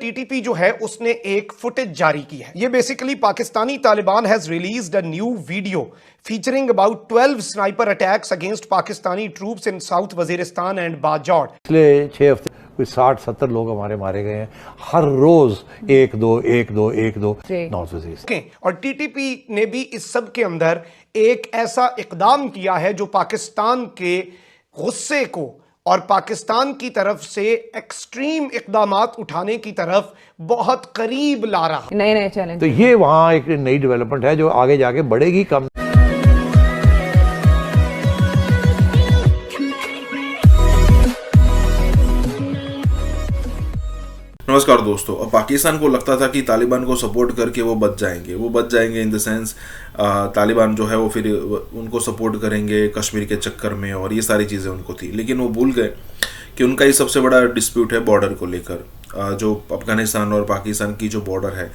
TTP जो है उसने एक फुटेज जारी की है। ये basically Pakistani Taliban has released a new video featuring about 12 sniper attacks against Pakistani troops in south Waziristan and Bajaur. पिछले 6 हफ्ते कोई 60-70 लोग हमारे मारे गए हैं, हर रोज एक दो नॉर्थ वजीरिस्तान। और टीटीपी ने भी इस सब के अंदर एक ऐसा इकदाम किया है जो पाकिस्तान के गुस्से को और पाकिस्तान की तरफ से एक्सट्रीम इकदामात उठाने की तरफ बहुत करीब ला रहा है। नए चैलेंज। तो ये वहाँ एक नई डेवलपमेंट है जो आगे जाके बढ़ेगी कम। नमस्कार दोस्तों। अब पाकिस्तान को लगता था कि तालिबान को सपोर्ट करके वो बच जाएंगे इन द सेंस तालिबान जो है वो फिर उनको सपोर्ट करेंगे कश्मीर के चक्कर में, और ये सारी चीज़ें उनको थी। लेकिन वो भूल गए कि उनका ये सबसे बड़ा डिस्प्यूट है बॉर्डर को लेकर, जो अफगानिस्तान और पाकिस्तान की जो बॉर्डर है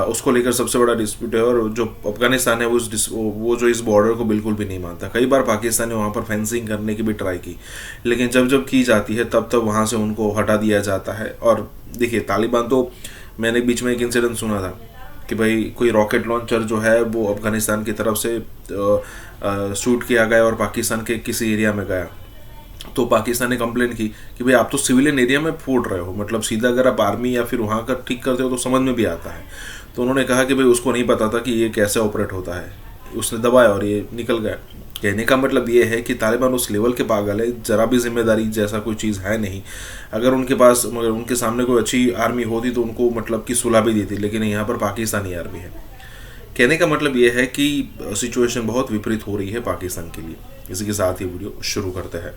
उसको लेकर सबसे बड़ा डिस्प्यूट है। और जो अफगानिस्तान है वो जो इस बॉर्डर को बिल्कुल भी नहीं मानता। कई बार पाकिस्तान ने वहाँ पर फेंसिंग करने की भी ट्राई की, लेकिन जब की जाती है तब वहाँ से उनको हटा दिया जाता है। और देखिए तालिबान तो, मैंने बीच में एक इंसिडेंट सुना था कि भाई कोई रॉकेट लॉन्चर जो है वो अफगानिस्तान की तरफ से शूट किया गया और पाकिस्तान के किसी एरिया में गया, तो पाकिस्तान ने कंप्लेंट की कि भाई आप तो सिविलियन एरिया में फूट रहे हो, मतलब सीधा अगर आप आर्मी या फिर वहाँ का ठीक करते हो तो समझ में भी आता है। तो उन्होंने कहा कि भाई उसको नहीं पता था कि ये कैसे ऑपरेट होता है, उसने दबाया और ये निकल गया। कहने का मतलब ये है कि तालिबान उस लेवल के पागल है, जरा भी जिम्मेदारी जैसा कोई चीज़ है नहीं। अगर उनके सामने कोई अच्छी आर्मी होती तो उनको मतलब कि सुलह भी दी थी, लेकिन यहाँ पर पाकिस्तानी आर्मी है। कहने का मतलब ये है कि सिचुएशन बहुत विपरीत हो रही है पाकिस्तान के लिए। इसी के साथ ही वीडियो शुरू करते हैं।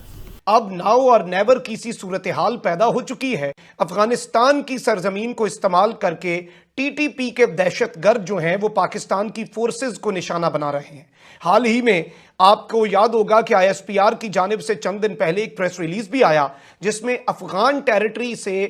अब नाउ और नेवर की सी सूरत हाल पैदा हो चुकी है। अफगानिस्तान की सरजमीन को इस्तेमाल करके टीटीपी के दहशतगर्द जो हैं वो पाकिस्तान की फोर्सेस को निशाना बना रहे हैं। हाल ही में आपको याद होगा कि आईएसपीआर की जानिब से चंद दिन पहले एक प्रेस रिलीज भी आया जिसमें अफगान टेरिटरी से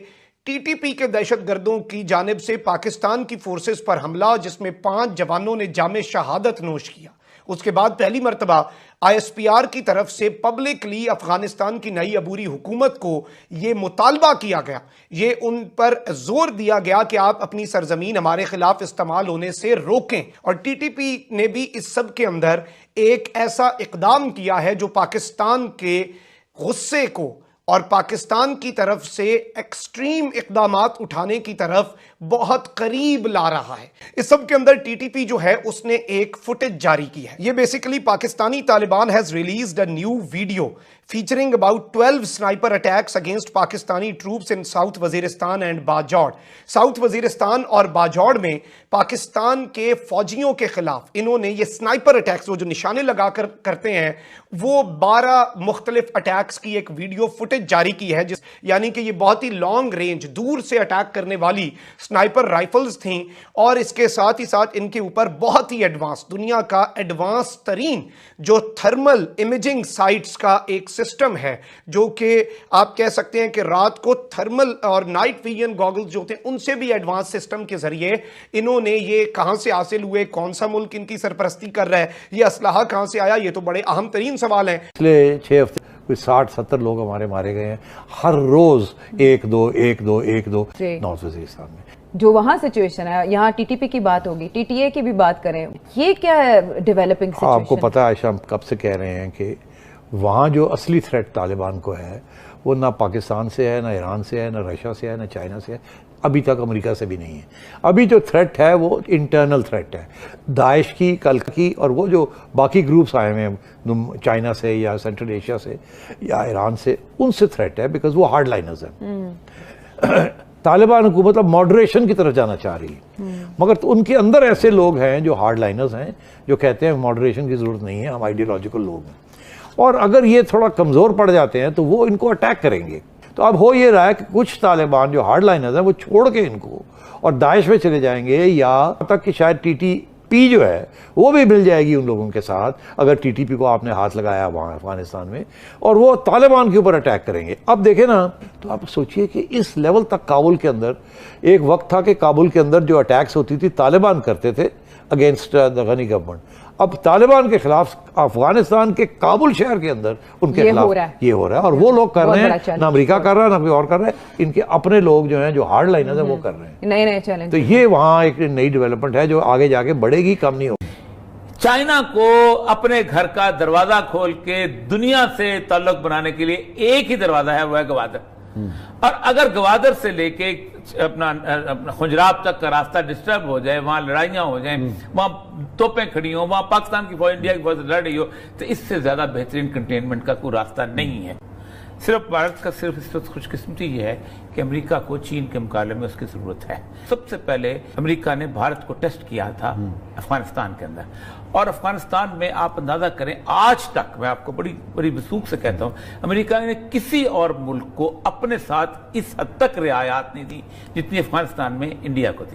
टीटीपी के दहशतगर्दों की जानिब से पाकिस्तान की फोर्सेस पर हमला, जिसमें 5 जवानों ने जामे शहादत नोश किया। उसके बाद पहली मर्तबा आईएसपीआर की तरफ से पब्लिकली अफगानिस्तान की नई अबूरी हुकूमत को यह मुतालबा किया गया, ये उन पर जोर दिया गया कि आप अपनी सरजमीन हमारे खिलाफ इस्तेमाल होने से रोकें। और टीटीपी ने भी इस सब के अंदर एक ऐसा इकदाम किया है जो पाकिस्तान के गुस्से को और पाकिस्तान की तरफ से एक्सट्रीम इकदामात उठाने की तरफ बहुत करीब ला रहा है। इस सब के अंदर टीटीपी जो है उसने एक फुटेज जारी की है। ये basically Pakistani Taliban has released a new video featuring about 12 sniper attacks against Pakistani troops in south Waziristan and Bajaur. South Waziristan और बाजौड़ में पाकिस्तान के फौजियों के खिलाफ इन्होंने ये स्नाइपर अटैक्स जो निशाने लगाकर करते हैं वो 12 मुख्तलिफ अटैक्स की एक वीडियो फुटेज जारी की है, यानी कि ये बहुत ही लॉन्ग रेंज दूर से अटैक करने वाली स्नाइपर राइफल्स थीं। और इसके साथ ही साथ इनके ऊपर बहुत ही एडवांस, दुनिया का एडवांस तरीन जो थर्मल इमेजिंग साइट्स का एक सिस्टम है, जो कि आप कह सकते हैं कि रात को थर्मल और नाइट विजन गॉगल्स जो होते हैं उनसे भी एडवांस सिस्टम के जरिए इन्होंने ये कहां से हासिल हुए, कौन सा मुल्क इनकी सरपरस्ती कर रहा है, ये असलहा कहां से आया, ये तो बड़े अहम तरीन सवाल हैं। पिछले 6 हफ्ते कोई 60-70 लोग हमारे मारे गए हैं, हर रोज एक दो नॉर्थ वजीरिस्तान में। जो वहाँ सिचुएशन है, यहाँ टीटीपी की बात होगी, टीटीए की भी बात करें, ये क्या है डेवलपिंग सिचुएशन? आपको पता है आयशा, हम कब से कह रहे हैं कि वहाँ जो असली थ्रेट तालिबान को है वो ना पाकिस्तान से है, ना ईरान से है, ना रशिया से है, ना चाइना से है, अभी तक अमेरिका से भी नहीं है। अभी जो थ्रेट है वो इंटरनल थ्रेट है, दाइश की, कल की, और वो जो बाकी ग्रुप्स आए हुए हैं चाइना से या सेंट्रल एशिया से या ईरान से, उनसे थ्रेट है, बिकॉज वो हार्ड लाइनर्स हैं। तालिबान हुकूमत अब मॉडरेशन की तरफ जाना चाह रही है, मगर तो उनके अंदर ऐसे लोग हैं जो हार्ड लाइनर्स हैं, जो कहते हैं मॉडरेशन की ज़रूरत नहीं है, हम आइडियोलॉजिकल लोग हैं, और अगर ये थोड़ा कमज़ोर पड़ जाते हैं तो वो इनको अटैक करेंगे। तो अब हो ये रहा है कि कुछ तालिबान जो हार्ड लाइनर्स हैं वो छोड़ के इनको और दाइश में चले जाएंगे, या तक कि शायद टीटीपी जो है वो भी मिल जाएगी उन लोगों के साथ, अगर टीटीपी को आपने हाथ लगाया वहाँ अफगानिस्तान में, और वो तालिबान के ऊपर अटैक करेंगे। अब देखें ना, तो आप सोचिए कि इस लेवल तक काबुल के अंदर, एक वक्त था कि काबुल के अंदर जो अटैक्स होती थी तालिबान करते थे अगेंस्ट द गनी गवर्नमेंट, अब तालिबान के खिलाफ अफगानिस्तान के काबुल शहर के अंदर उनके ये खिलाफ हो रहा है। ये हो रहा है, और वो लोग कर बहुत रहे बड़ा हैं, challenge। ना अमेरिका कर रहा है ना कोई और कर रहा है, इनके अपने लोग जो हैं जो हार्ड लाइनर्स हैं वो कर रहे हैं। नए नए चैलेंज। तो ये वहाँ एक नई डेवलपमेंट है जो आगे जाके बढ़ेगी, कम नहीं होगी। चाइना को अपने घर का दरवाजा खोल के दुनिया से ताल्लुक बनाने के लिए एक ही दरवाजा है, वो है गवादर। और अगर गवादर से लेके अपना खुजराब तक का रास्ता डिस्टर्ब हो जाए, वहां लड़ाइयां हो जाएं, वहां तोपें खड़ी हो, वहां पाकिस्तान की फौज इंडिया की फौज लड़ रही हो, तो इससे ज्यादा बेहतरीन कंटेनमेंट का कोई रास्ता नहीं है। सिर्फ भारत का सिर्फ इस वक्त खुशकिस्मती ये है कि अमेरिका को चीन के मुकाबले में उसकी जरूरत है। सबसे पहले अमेरिका ने भारत को टेस्ट किया था अफगानिस्तान के अंदर, और अफगानिस्तान में आप अंदाजा करें आज तक, मैं आपको बड़ी बड़ी वसूख से कहता हूं, अमेरिका ने किसी और मुल्क को अपने साथ इस हद तक रियायत नहीं दी जितनी अफगानिस्तान में इंडिया को दी।